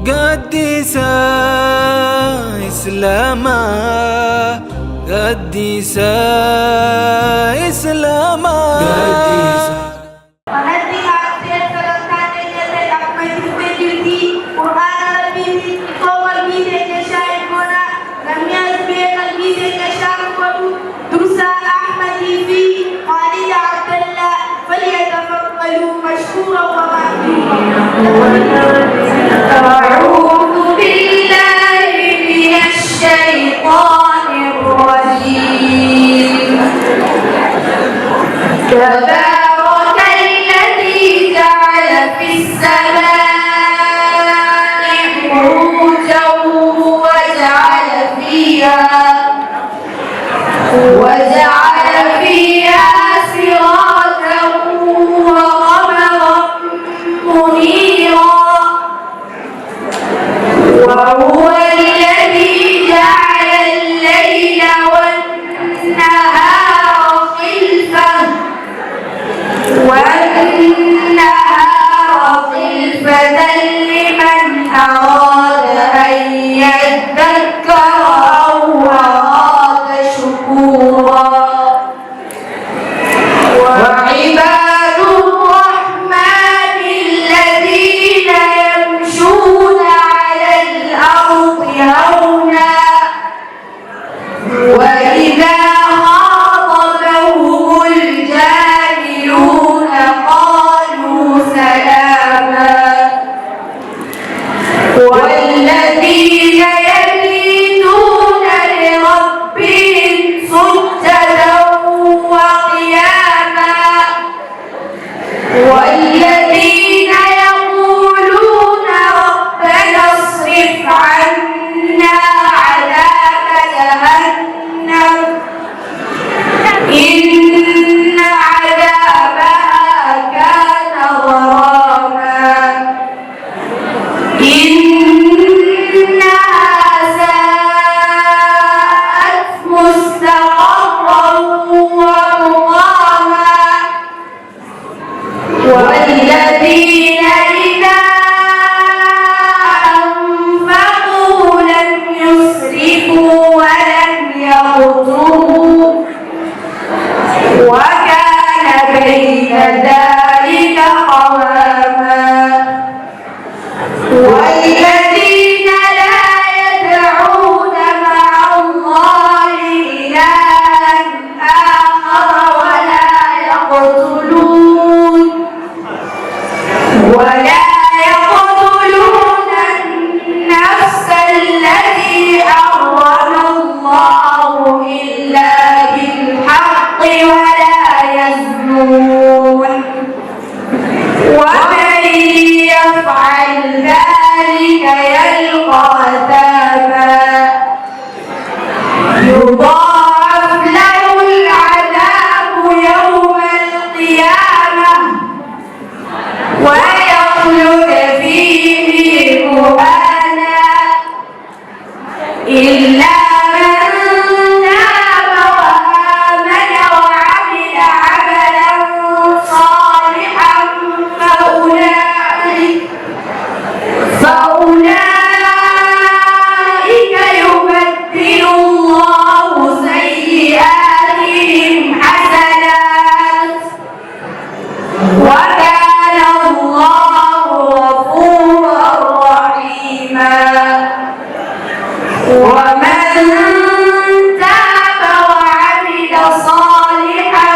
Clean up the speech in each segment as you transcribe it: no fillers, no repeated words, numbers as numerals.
قديسة إسلاما، قديسة إسلاما. أعوذ بالله من الشيطان الرجيم. تبارك الذي جعل في السماء بروجا وجعل فيها سراجا وقمرا منيرا. وهو الذي جعل الليل والنهار خلفة لمن أراد أن يذكر أو أراد شكورا. وعباد الرحمن الذين يمشون على الأرض هونا وإذا خاطبهم الجاهلون قالوا سلاما. والذين يبيتون لربهم سجدا وقياما. والذين يقولون ربنا اصرف عنا عذاب جهنم إن عذابها كان غراما إنها ساءت مستقرا ومقاما. والذين إذا أنفقوا لم يسرفوا ولم يقتروا وكان بين ذلك قواما. والذين لا يدعون مع الله إلها آخر ولا يقتلون النفس التي حرم الله إلا بالحق ولا يزنون. ومن يفعل ذلك يلقى أثاما يضاعف له العذاب يوم القيامة ويخلد فيه مهانا إلا من تاب وآمن وعمل عملا صالحا فأولئك يبدل الله سيئاتهم حسنات وكان الله غفورا رحيما. ومن تاب وعمل صالحا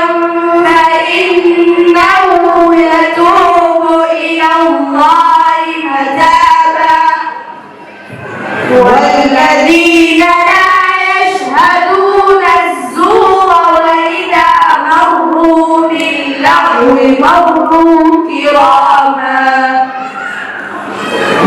فإنه يتوب إلى الله متابا. والذين لا يشهدون الزور وإذا مروا باللغو مروا كراما.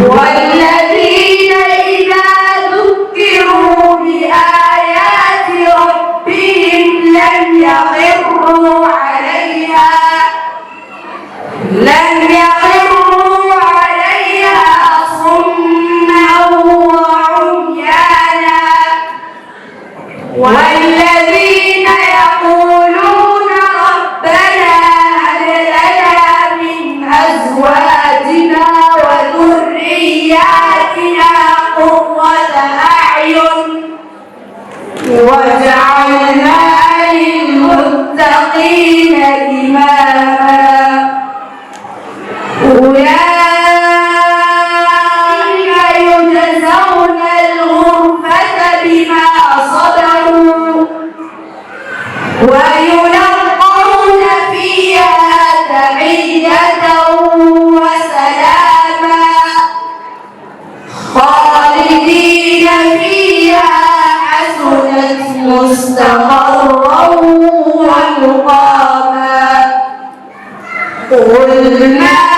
والذين إذا ذكروا بآيات ربهم لم يخروا عليها صما وعميانا. والذين يقولون ربنا هب لنا من أزواجنا وذرياتنا مستقرا ومقاما قل ما